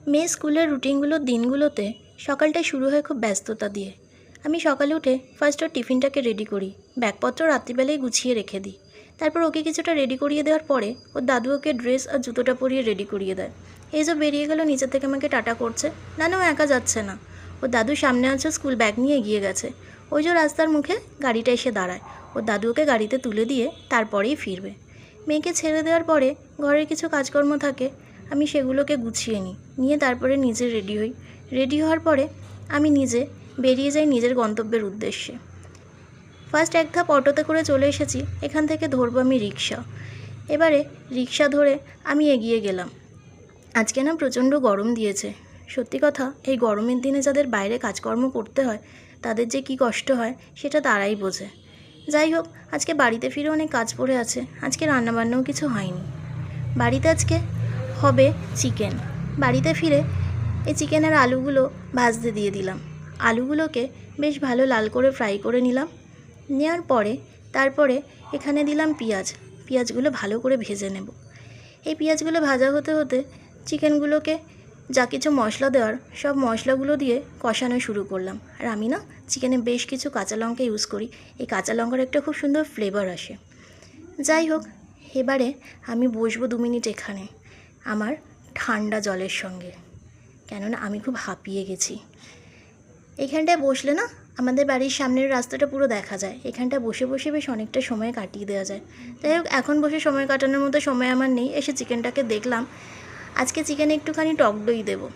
মেয়ে স্কুলের রুটিনগুলোর দিনগুলোতে সকালটাই শুরু হয় খুব ব্যস্ততা দিয়ে। আমি সকালে উঠে ফার্স্ট ওর টিফিনটাকে রেডি করি, ব্যাগপত্র রাত্রিবেলায় গুছিয়ে রেখে দিই। তারপর ওকে কিছুটা রেডি করিয়ে দেওয়ার পরে ওর দাদু ওকে ড্রেস আর জুতোটা পরিয়ে রেডি করিয়ে দেয়। এই যে বেরিয়ে গেল, নিচে থেকে আমাকে টাটা করছে। না না, ও একা যাচ্ছে না, ওর দাদু সামনে আছে, স্কুল ব্যাগ নিয়ে এগিয়ে গেছে। ওই যে রাস্তার মুখে গাড়িটা এসে দাঁড়ায়, ওর দাদু ওকে গাড়িতে তুলে দিয়ে তারপরেই ফিরবে। মেয়েকে ছেড়ে দেওয়ার পরে ঘরের কিছু কাজকর্ম থাকে, আমি সেগুলোকে গুছিয়ে নিয়ে তারপরে নিজে রেডি হই। রেডি হওয়ার পরে আমি নিজে বেরিয়ে যাই নিজের গন্তব্যের উদ্দেশ্যে। ফার্স্ট এক ধাপ অটোতে করে চলে এসেছি, এখান থেকে ধরবো আমি রিক্সা। এবারে রিক্সা ধরে আমি এগিয়ে গেলাম। আজকে না প্রচণ্ড গরম দিয়েছে। সত্যি কথা, এই গরমের দিনে যাদের বাইরে কাজকর্ম করতে হয় তাদের যে কী কষ্ট হয় সেটা তারাই বোঝে। যাই হোক, আজকে বাড়িতে ফিরে অনেক কাজ পড়ে আছে। আজকে রান্নাবান্নাও কিছু হয়নি। বাড়িতে আজকে হবে চিকেন। বাড়িতে ফিরে এই চিকেনের আলুগুলো ভাজতে দিয়ে দিলাম। আলুগুলোকে বেশ ভালো লাল করে ফ্রাই করে নিলাম। নেওয়ার পরে তারপরে এখানে দিলাম পেঁয়াজগুলো ভালো করে ভেজে নেব। এই পেঁয়াজগুলো ভাজা হতে হতে চিকেনগুলোকে যা কিছু মশলা দেওয়ার সব মশলাগুলো দিয়ে কষানো শুরু করলাম। আর আমি না চিকেনে বেশ কিছু কাঁচা লঙ্কা ইউজ করি, এই কাঁচা লঙ্কার একটা খুব সুন্দর ফ্লেভার আসে। যাই হোক, এবারে আমি বসবো 2 মিনিট এখানে আমার ঠান্ডা জলের সঙ্গে, কেননা আমি খুব হাঁপিয়ে গেছি। এখানটায় বসলে না আমাদের বাড়ির সামনের রাস্তাটা পুরো দেখা যায়। এখানটা বসে বসে বেশ অনেকটা সময় কাটিয়ে দেওয়া যায়। যাই হোক, এখন বসে সময় কাটানোর মতো সময় আমার নেই। এসে চিকেনটাকে দেখলাম। আজকে চিকেনে একটুখানি টক দই দেবো।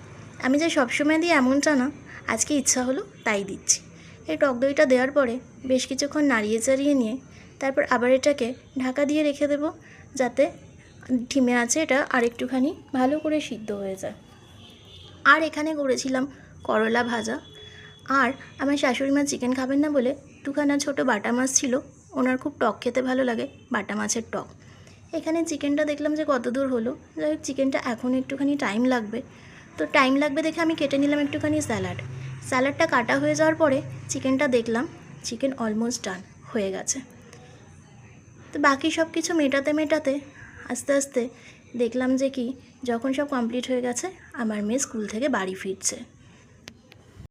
আমি যে সবসময় দিই এমনটা না, আজকে ইচ্ছা হলো তাই দিচ্ছি। এই টক দইটা দেওয়ার পরে বেশ কিছুক্ষণ নাড়িয়ে চাড়িয়ে নিয়ে তারপর আবার এটাকে ঢাকা দিয়ে রেখে দেবো, যাতে ঢিমে আছে এটা আর একটুখানি ভালো করে সিদ্ধ হয়ে যায়। আর এখানে করেছিলাম করলা ভাজা। আর আমার শাশুড়ি মা চিকেন খাবেন না বলে দুখানা ছোটো বাটা মাছ ছিল, ওনার খুব টক খেতে ভালো লাগে, বাটা মাছের টক। এখানে চিকেনটা দেখলাম যে কত দূর হলো। যাই হোক, চিকেনটা এখন একটুখানি টাইম লাগবে, তো টাইম লাগবে দেখে আমি কেটে নিলাম একটুখানি স্যালাডটা কাটা হয়ে যাওয়ার পরে চিকেনটা দেখলাম চিকেন অলমোস্ট ডান হয়ে গেছে। তো বাকি সব কিছু মেটাতে আস্তে আস্তে দেখলাম যে কি, যখন সব কমপ্লিট হয়ে গেছে আমার মেয়ে স্কুল থেকে বাড়ি ফিরছে।